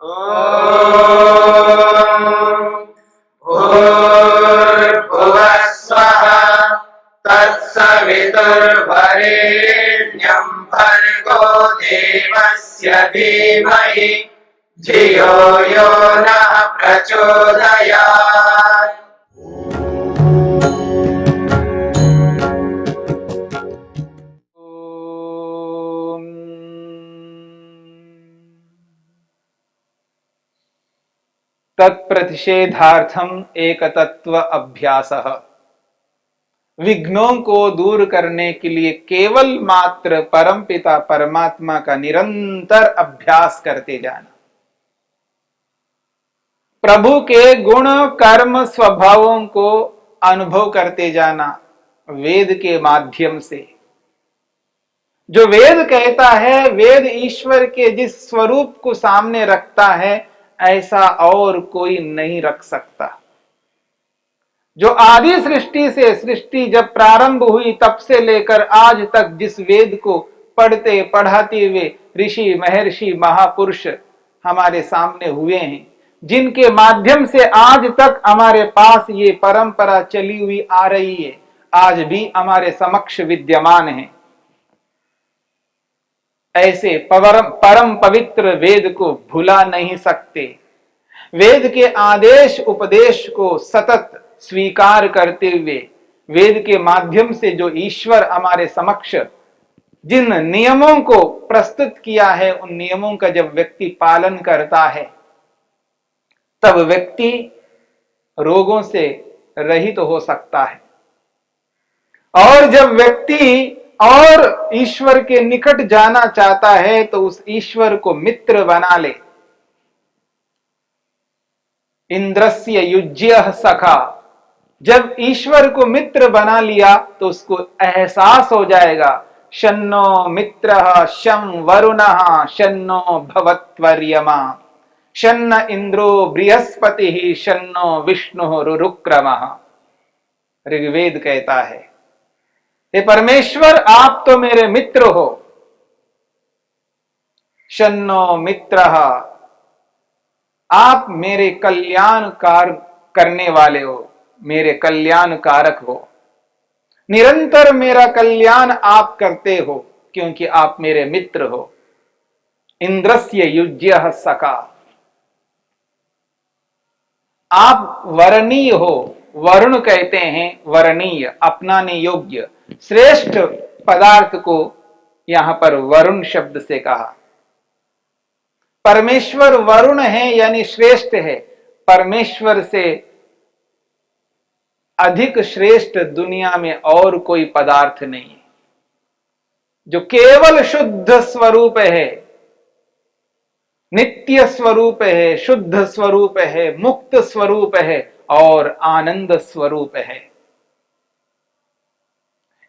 भूर्भुवः स्वः तत्सवितुर्वरेण्यं भर्गो देवस्य धीमहि धियो यो नः प्रचोदयात्। तत्प्रतिषेधार्थम एक तत्व अभ्यासः। विघ्नों को दूर करने के लिए केवल मात्र परमपिता परमात्मा का निरंतर अभ्यास करते जाना, प्रभु के गुण कर्म स्वभावों को अनुभव करते जाना वेद के माध्यम से। जो वेद कहता है, वेद ईश्वर के जिस स्वरूप को सामने रखता है ऐसा और कोई नहीं रख सकता। जो आदि सृष्टि से, सृष्टि जब प्रारंभ हुई तब से लेकर आज तक जिस वेद को पढ़ते पढ़ाते हुए ऋषि महर्षि महापुरुष हमारे सामने हुए हैं, जिनके माध्यम से आज तक हमारे पास ये परंपरा चली हुई आ रही है, आज भी हमारे समक्ष विद्यमान है, ऐसे परम पवित्र वेद को भुला नहीं सकते। वेद के आदेश उपदेश को सतत स्वीकार करते हुए, वेद के माध्यम से जो ईश्वर हमारे समक्ष जिन नियमों को प्रस्तुत किया है, उन नियमों का जब व्यक्ति पालन करता है तब व्यक्ति रोगों से रहित हो सकता है। और जब व्यक्ति और ईश्वर के निकट जाना चाहता है तो उस ईश्वर को मित्र बना ले। इंद्रस्य युज्यः सखा, जब ईश्वर को मित्र बना लिया तो उसको एहसास हो जाएगा, शन्नो मित्रः शं वरुणः शन्नो भवत्वर्यमा शन्न इंद्रो बृहस्पतिः शन्नो विष्णुः रुरुक्रमः। ऋग्वेद कहता है, हे परमेश्वर आप तो मेरे मित्र हो, शन्नो मित्रः, आप मेरे कल्याण करने वाले हो, मेरे कल्याण कारक हो, निरंतर मेरा कल्याण आप करते हो क्योंकि आप मेरे मित्र हो। इंद्रस्य युज्यः सखा, आप वरणीय हो, वरुण कहते हैं वरणीय, अपनाने योग्य, श्रेष्ठ पदार्थ को यहां पर वरुण शब्द से कहा। परमेश्वर वरुण है यानी श्रेष्ठ है। परमेश्वर से अधिक श्रेष्ठ दुनिया में और कोई पदार्थ नहीं है, जो केवल शुद्ध स्वरूप है, नित्य स्वरूप है, शुद्ध स्वरूप है, मुक्त स्वरूप है और आनंद स्वरूप है।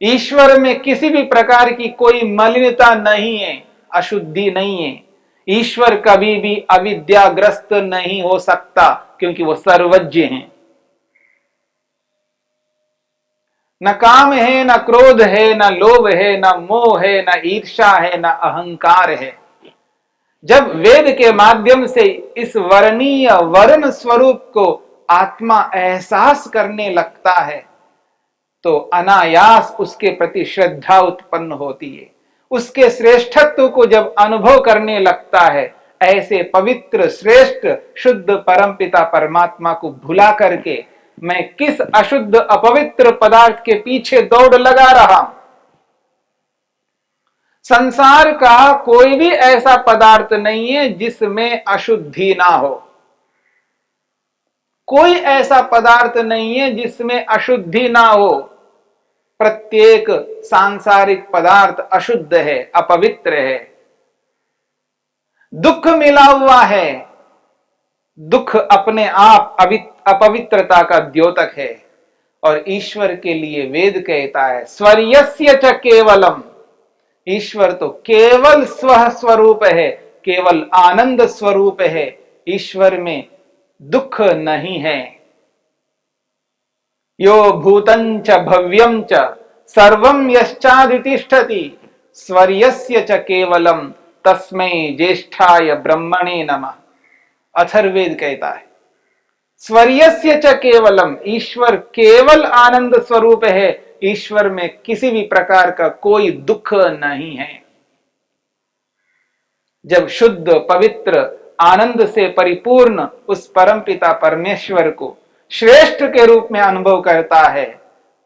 ईश्वर में किसी भी प्रकार की कोई मलिनता नहीं है, अशुद्धि नहीं है। ईश्वर कभी भी अविद्याग्रस्त नहीं हो सकता क्योंकि वो सर्वज्ञ हैं। न काम है, न क्रोध है, न लोभ है, न मोह है, न ईर्ष्या है, न अहंकार है। जब वेद के माध्यम से इस वर्णीय वर्ण स्वरूप को आत्मा एहसास करने लगता है तो अनायास उसके प्रति श्रद्धा उत्पन्न होती है। उसके श्रेष्ठत्व को जब अनुभव करने लगता है, ऐसे पवित्र श्रेष्ठ शुद्ध परमपिता परमात्मा को भुला करके मैं किस अशुद्ध अपवित्र पदार्थ के पीछे दौड़ लगा रहा हूं। संसार का कोई भी ऐसा पदार्थ नहीं है जिसमें अशुद्धि ना हो। कोई ऐसा पदार्थ नहीं है जिसमें अशुद्धि ना हो। प्रत्येक सांसारिक पदार्थ अशुद्ध है, अपवित्र है, दुख मिला हुआ है। दुख अपने आप अपवित्रता का द्योतक है। और ईश्वर के लिए वेद कहता है, स्वर्यस्य च केवलम, ईश्वर तो केवल स्व स्वरूप है, केवल आनंद स्वरूप है। ईश्वर में दुख नहीं है। यो भूतं च भव्यं च सर्वं यश्चादितिष्ठति स्वर्यस्य च केवलम तस्मै ज्येष्ठाय ब्रह्मणे नमः। अथर्ववेद कहता है। स्वरियस्य च केवलम, ईश्वर केवल आनंद स्वरूप है, ईश्वर में किसी भी प्रकार का कोई दुख नहीं है। जब शुद्ध पवित्र आनंद से परिपूर्ण उस परमपिता परमेश्वर को श्रेष्ठ के रूप में अनुभव करता है,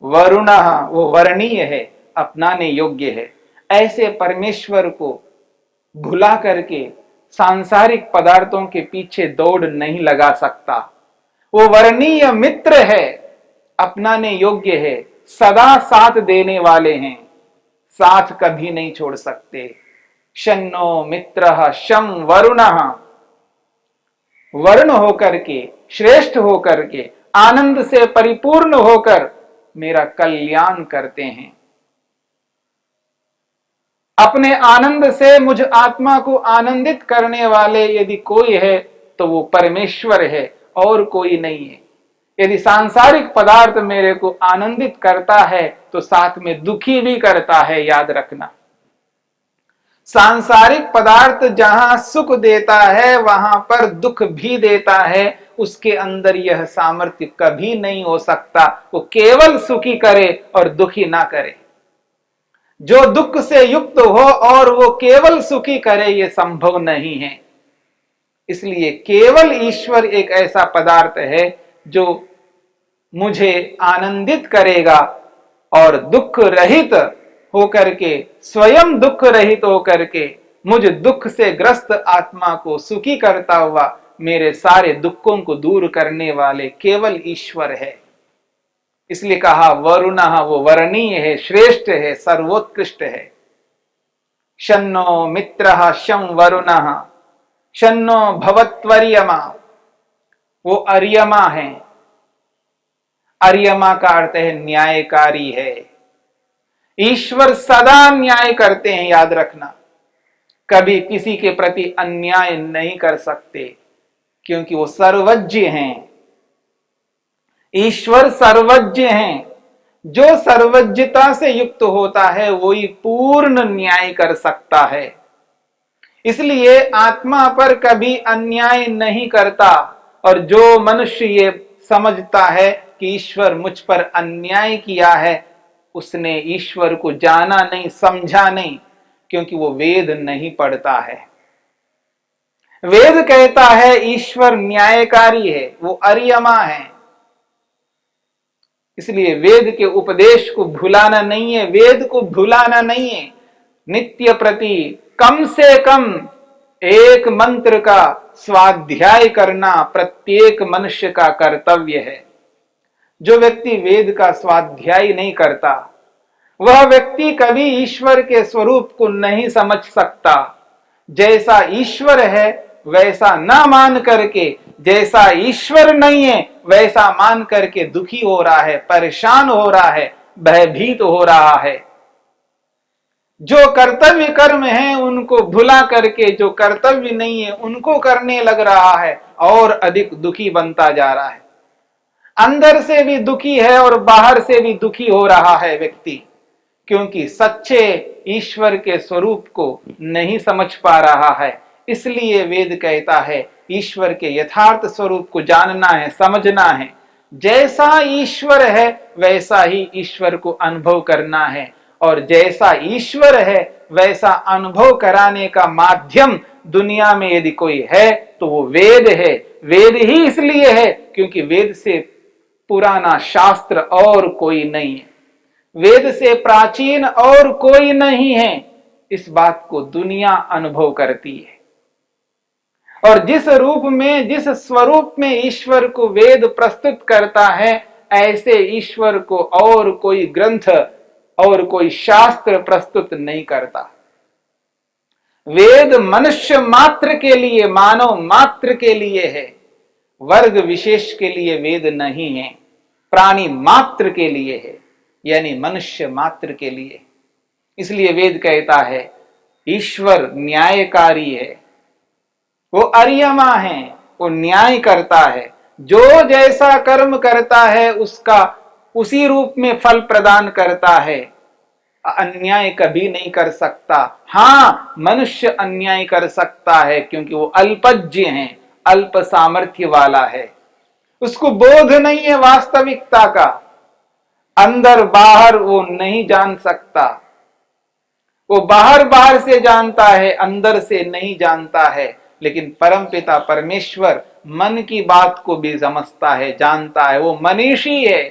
वरुण, वो वर्णीय है, अपनाने योग्य है, ऐसे परमेश्वर को भुला करके सांसारिक पदार्थों के पीछे दौड़ नहीं लगा सकता। वो वर्णीय मित्र है, अपनाने योग्य है, सदा साथ देने वाले हैं, साथ कभी नहीं छोड़ सकते। शन्नो मित्रः शं वरुणः, वरुण होकर के, श्रेष्ठ होकर के, आनंद से परिपूर्ण होकर मेरा कल्याण करते हैं। अपने आनंद से मुझ आत्मा को आनंदित करने वाले यदि कोई है तो वो परमेश्वर है और कोई नहीं है। यदि सांसारिक पदार्थ मेरे को आनंदित करता है तो साथ में दुखी भी करता है, याद रखना। सांसारिक पदार्थ जहां सुख देता है वहां पर दुख भी देता है, उसके अंदर यह सामर्थ्य कभी नहीं हो सकता वो केवल सुखी करे और दुखी ना करे। जो दुख से युक्त हो और वो केवल सुखी करे, ये संभव नहीं है। इसलिए केवल ईश्वर एक ऐसा पदार्थ है जो मुझे आनंदित करेगा और दुख रहित होकर के, स्वयं दुख रहित होकर के मुझ दुख से ग्रस्त आत्मा को सुखी करता हुआ मेरे सारे दुखों को दूर करने वाले केवल ईश्वर है। इसलिए कहा वरुणः, वो वर्णीय है, श्रेष्ठ है, सर्वोत्कृष्ट है। शन्नो मित्रः शं वरुणः शन्नो भवत्वर्यमा, वो अर्यमा है। अर्यमा का अर्थ है न्यायकारी है। ईश्वर सदा न्याय करते हैं, याद रखना। कभी किसी के प्रति अन्याय नहीं कर सकते क्योंकि वो सर्वज्ञ हैं। ईश्वर सर्वज्ञ हैं। जो सर्वज्ञता से युक्त होता है वही पूर्ण न्याय कर सकता है। इसलिए आत्मा पर कभी अन्याय नहीं करता। और जो मनुष्य ये समझता है कि ईश्वर मुझ पर अन्याय किया है, उसने ईश्वर को जाना नहीं, समझा नहीं, क्योंकि वो वेद नहीं पढ़ता है। वेद कहता है ईश्वर न्यायकारी है, वो अर्यमा है। इसलिए वेद के उपदेश को भुलाना नहीं है, वेद को भुलाना नहीं है। नित्य प्रति कम से कम एक मंत्र का स्वाध्याय करना प्रत्येक मनुष्य का कर्तव्य है। जो व्यक्ति वेद का स्वाध्याय नहीं करता, वह व्यक्ति कभी ईश्वर के स्वरूप को नहीं समझ सकता। जैसा ईश्वर है वैसा ना मान करके, जैसा ईश्वर नहीं है वैसा मान करके दुखी हो रहा है, परेशान हो रहा है, भयभीत हो रहा है। जो कर्तव्य कर्म है उनको भुला करके जो कर्तव्य नहीं है उनको करने लग रहा है और अधिक दुखी बनता जा रहा है। अंदर से भी दुखी है और बाहर से भी दुखी हो रहा है व्यक्ति, क्योंकि सच्चे ईश्वर के स्वरूप को नहीं समझ पा रहा है। इसलिए वेद कहता है ईश्वर के यथार्थ स्वरूप को जानना है, समझना है। जैसा ईश्वर है वैसा ही ईश्वर को अनुभव करना है, और जैसा ईश्वर है वैसा अनुभव कराने का माध्यम दुनिया में यदि कोई है तो वो वेद है। वेद ही इसलिए है क्योंकि वेद से पुराना शास्त्र और कोई नहीं है, वेद से प्राचीन और कोई नहीं है। इस बात को दुनिया अनुभव करती है। और जिस रूप में, जिस स्वरूप में ईश्वर को वेद प्रस्तुत करता है, ऐसे ईश्वर को और कोई ग्रंथ और कोई शास्त्र प्रस्तुत नहीं करता। वेद मनुष्य मात्र के लिए, मानव मात्र के लिए है, वर्ग विशेष के लिए वेद नहीं है, प्राणी मात्र के लिए है, यानी मनुष्य मात्र के लिए। इसलिए वेद कहता है ईश्वर न्यायकारी है, वो अर्यमा है, वो न्याय करता है। जो जैसा कर्म करता है उसका उसी रूप में फल प्रदान करता है। अन्याय कभी नहीं कर सकता। हाँ, मनुष्य अन्याय कर सकता है क्योंकि वो अल्पज्ञ हैं, अल्प सामर्थ्य वाला है, उसको बोध नहीं है वास्तविकता का, अंदर बाहर वो नहीं जान सकता, वो बाहर बाहर से जानता है, अंदर से नहीं जानता है। लेकिन परमपिता परमेश्वर मन की बात को भी समझता है, जानता है, वो मनीषी है।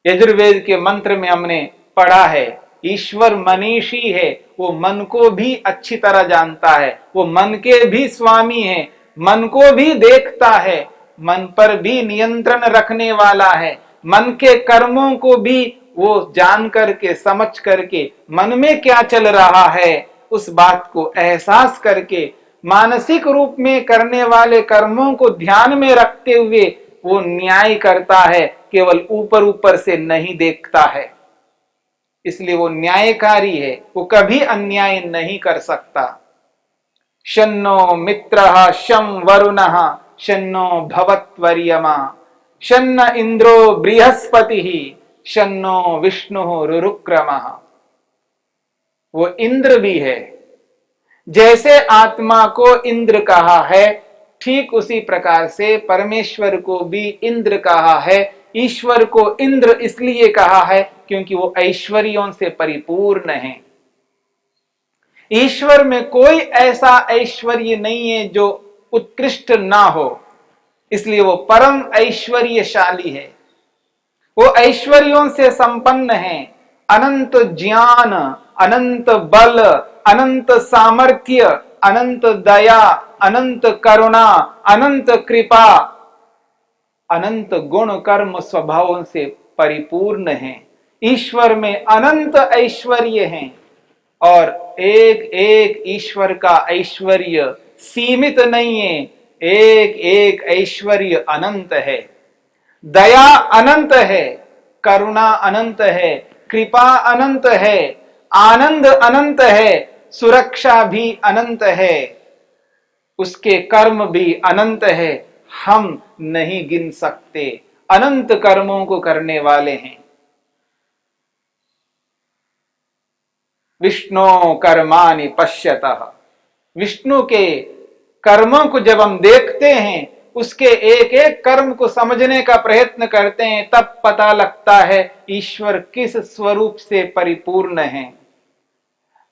यजुर्वेद के मंत्र में हमने पढ़ा है, ईश्वर मनीषी है, वो मन को भी अच्छी तरह जानता है, वो मन के भी स्वामी है, मन को भी देखता है, मन पर भी नियंत्रण रखने वाला है, मन के कर्मों को भी वो जान करके समझ करके मन में क्या चल रहा है उस बात को एहसास करके मानसिक रूप में करने वाले कर्मों को ध्यान में रखते हुए वो न्याय करता है, केवल ऊपर ऊपर से नहीं देखता है। इसलिए वो न्यायकारी है, वो कभी अन्याय नहीं कर सकता। शन्नो मित्रः शं वरुणः शन्नो भवत्वर्यमा शन्न इंद्रो बृहस्पतिः शन्नो विष्णुः रुरुक्रमः। वो इंद्र भी है, जैसे आत्मा को इंद्र कहा है ठीक उसी प्रकार से परमेश्वर को भी इंद्र कहा है। ईश्वर को इंद्र इसलिए कहा है क्योंकि वो ऐश्वर्यों से परिपूर्ण है। ईश्वर में कोई ऐसा ऐश्वर्य नहीं है जो उत्कृष्ट ना हो, इसलिए वो परम ऐश्वर्यशाली है। वो ऐश्वर्यों से संपन्न है, अनंत ज्ञान, अनंत बल, अनंत सामर्थ्य, अनंत दया, अनंत करुणा, अनंत कृपा, अनंत गुण कर्म स्वभावों से परिपूर्ण है। ईश्वर में अनंत ऐश्वर्य हैं और एक एक ईश्वर का ऐश्वर्य सीमित नहीं है, एक एक ऐश्वर्य अनंत है। दया अनंत है, करुणा अनंत है, कृपा अनंत है, आनंद अनंत है, सुरक्षा भी अनंत है, उसके कर्म भी अनंत है, हम नहीं गिन सकते, अनंत कर्मों को करने वाले हैं। विष्णु कर्माणि पश्यतः, विष्णु के कर्मों को जब हम देखते हैं, उसके एक एक कर्म को समझने का प्रयत्न करते हैं, तब पता लगता है ईश्वर किस स्वरूप से परिपूर्ण है।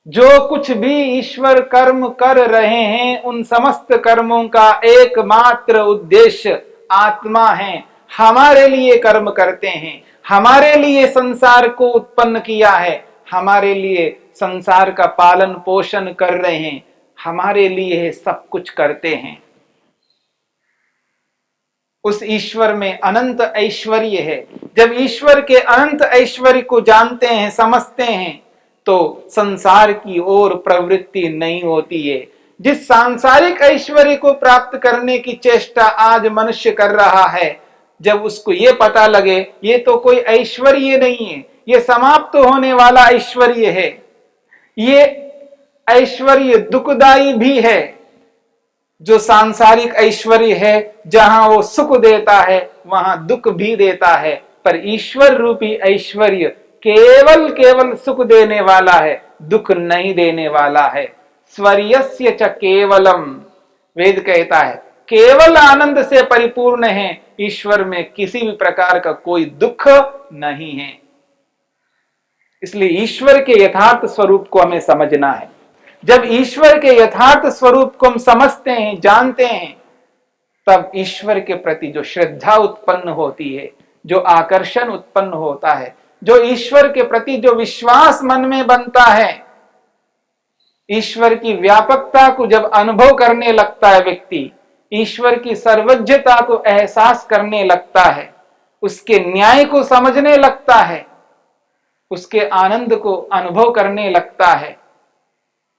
जो कुछ भी ईश्वर कर्म कर रहे हैं उन समस्त कर्मों का एकमात्र उद्देश्य आत्मा है, हमारे लिए कर्म करते हैं, हमारे लिए संसार को उत्पन्न किया है, हमारे लिए संसार का पालन पोषण कर रहे हैं, हमारे लिए सब कुछ करते हैं। उस ईश्वर में अनंत ऐश्वर्य है। जब ईश्वर के अनंत ऐश्वर्य को जानते हैं, समझते हैं, तो संसार की ओर प्रवृत्ति नहीं होती है। जिस सांसारिक ऐश्वर्य को प्राप्त करने की चेष्टा आज मनुष्य कर रहा है, जब उसको ये पता लगे ये तो कोई ऐश्वर्य नहीं है, ये समाप्त होने वाला ऐश्वर्य है, ये ऐश्वर्य दुखदाई भी है। जो सांसारिक ऐश्वर्य है जहां वो सुख देता है वहां दुख भी देता है, पर ईश्वर रूपी ऐश्वर्य केवल केवल सुख देने वाला है, दुख नहीं देने वाला है। स्वर्यस्य च केवलम, वेद कहता है केवल आनंद से परिपूर्ण है, ईश्वर में किसी भी प्रकार का कोई दुख नहीं है। इसलिए ईश्वर के यथार्थ स्वरूप को हमें समझना है। जब ईश्वर के यथार्थ स्वरूप को हम समझते हैं, जानते हैं, तब ईश्वर के प्रति जो श्रद्धा उत्पन्न होती है, जो आकर्षण उत्पन्न होता है, जो ईश्वर के प्रति जो विश्वास मन में बनता है, ईश्वर की व्यापकता को जब अनुभव करने लगता है व्यक्ति, ईश्वर की सर्वज्ञता को एहसास करने लगता है, उसके न्याय को समझने लगता है, उसके आनंद को अनुभव करने लगता है,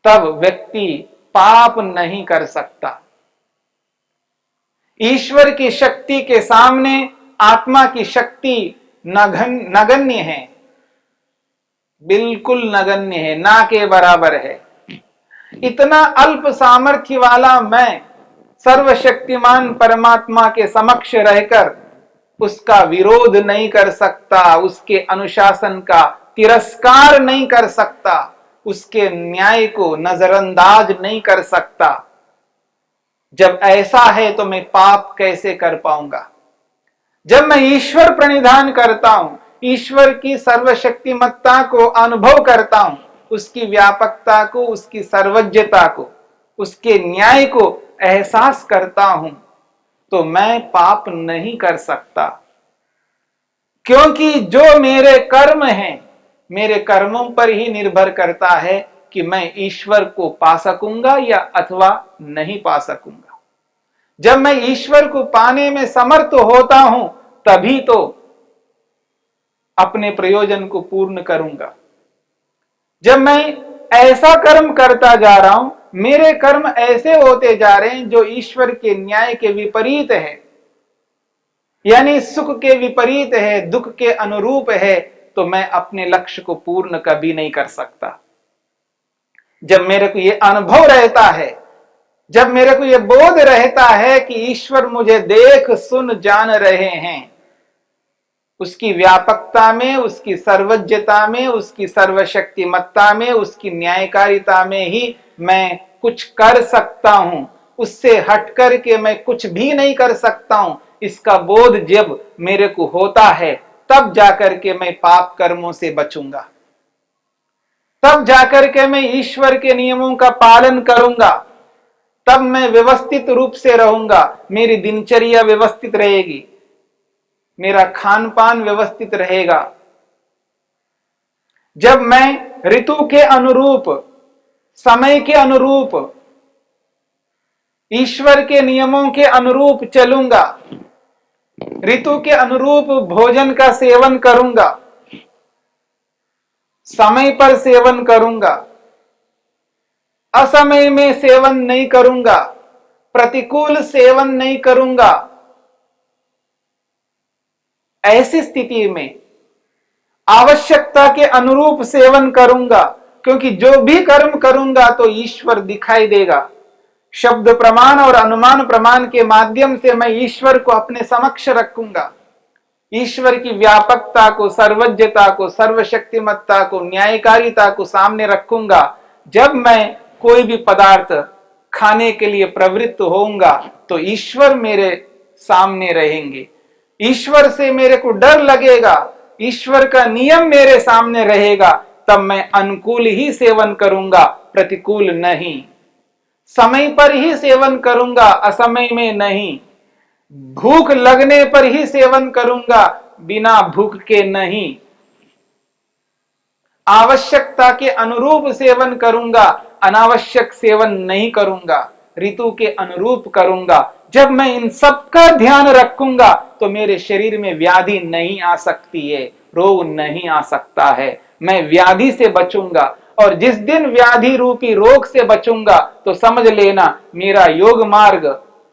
तब व्यक्ति पाप नहीं कर सकता। ईश्वर की शक्ति के सामने आत्मा की शक्ति नगण्य है, बिल्कुल नगण्य है, ना के बराबर है। इतना अल्प सामर्थ्य वाला मैं सर्वशक्तिमान परमात्मा के समक्ष रहकर उसका विरोध नहीं कर सकता, उसके अनुशासन का तिरस्कार नहीं कर सकता, उसके न्याय को नजरअंदाज नहीं कर सकता। जब ऐसा है तो मैं पाप कैसे कर पाऊंगा? जब मैं ईश्वर प्रणिधान करता हूं, ईश्वर की सर्वशक्तिमत्ता को अनुभव करता हूं, उसकी व्यापकता को, उसकी सर्वज्ञता को, उसके न्याय को एहसास करता हूं, तो मैं पाप नहीं कर सकता। क्योंकि जो मेरे कर्म हैं, मेरे कर्मों पर ही निर्भर करता है कि मैं ईश्वर को पा सकूंगा या अथवा नहीं पा सकूंगा। जब मैं ईश्वर को पाने में समर्थ होता हूं, तभी तो अपने प्रयोजन को पूर्ण करूंगा। जब मैं ऐसा कर्म करता जा रहा हूं, मेरे कर्म ऐसे होते जा रहे हैं जो ईश्वर के न्याय के विपरीत है, यानी सुख के विपरीत है, दुख के अनुरूप है, तो मैं अपने लक्ष्य को पूर्ण कभी नहीं कर सकता। जब मेरे को यह अनुभव रहता है, जब मेरे को यह बोध रहता है कि ईश्वर मुझे देख सुन जान रहे हैं, उसकी व्यापकता में, उसकी सर्वज्ञता में, उसकी सर्वशक्तिमत्ता में, उसकी न्यायकारिता में ही मैं कुछ कर सकता हूं, उससे हट करके मैं कुछ भी नहीं कर सकता हूं, इसका बोध जब मेरे को होता है, तब जाकर के मैं पाप कर्मों से बचूंगा, तब जाकर के मैं ईश्वर के नियमों का पालन करूंगा, तब मैं व्यवस्थित रूप से रहूंगा, मेरी दिनचर्या व्यवस्थित रहेगी, मेरा खान पान व्यवस्थित रहेगा। जब मैं ऋतु के अनुरूप, समय के अनुरूप, ईश्वर के नियमों के अनुरूप चलूंगा, ऋतु के अनुरूप भोजन का सेवन करूंगा, समय पर सेवन करूंगा, असमय में सेवन नहीं करूंगा, प्रतिकूल सेवन नहीं करूंगा, ऐसी स्थिति में आवश्यकता के अनुरूप सेवन करूंगा, क्योंकि जो भी कर्म करूंगा तो ईश्वर दिखाई देगा। शब्द प्रमाण और अनुमान प्रमाण के माध्यम से मैं ईश्वर को अपने समक्ष रखूंगा, ईश्वर की व्यापकता को, सर्वज्ञता को, सर्वशक्तिमत्ता को, न्यायकारिता को सामने रखूंगा। जब मैं कोई भी पदार्थ खाने के लिए प्रवृत्त होऊंगा तो ईश्वर मेरे सामने रहेंगे, ईश्वर से मेरे को डर लगेगा, ईश्वर का नियम मेरे सामने रहेगा, तब मैं अनुकूल ही सेवन करूंगा, प्रतिकूल नहीं। समय पर ही सेवन करूंगा, असमय में नहीं। भूख लगने पर ही सेवन करूंगा, बिना भूख के नहीं। आवश्यकता के अनुरूप सेवन करूंगा, अनावश्यक सेवन नहीं करूंगा, ऋतु के अनुरूप करूंगा। जब मैं इन सब का ध्यान रखूंगा तो मेरे शरीर में व्याधि नहीं आ सकती है, रोग नहीं आ सकता है, मैं व्याधि से बचूंगा। और जिस दिन व्याधि रूपी रोग से बचूंगा तो समझ लेना मेरा योग मार्ग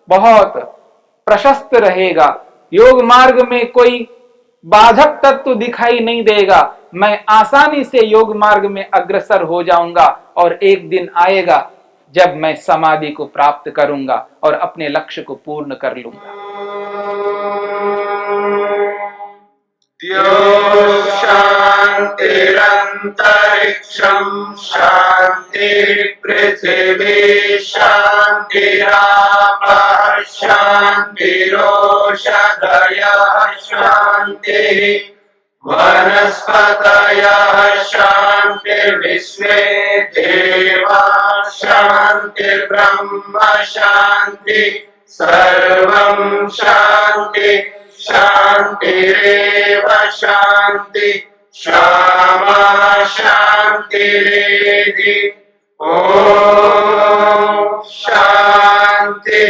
बहुत प्रशस्त रहेगा, योग मार्ग में कोई बाधक तत्व दिखाई नहीं देगा, मैं आसानी से योग मार्ग में अग्रसर हो जाऊंगा। और एक दिन आएगा जब मैं समाधि को प्राप्त करूंगा और अपने लक्ष्य को पूर्ण कर लूंगा। शांतिरंतरिक्षं शांति पृथिवी शांतिरापः शांतिरोषधयः शांतिः वनस्पतयः शांतिर्विश्वे देवाः शांतिर्ब्रह्म शांति सर्वं शांति शांतिरेव शांति क्षमा शांतिरेधि। ओम शांति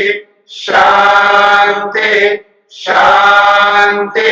शांति शांति।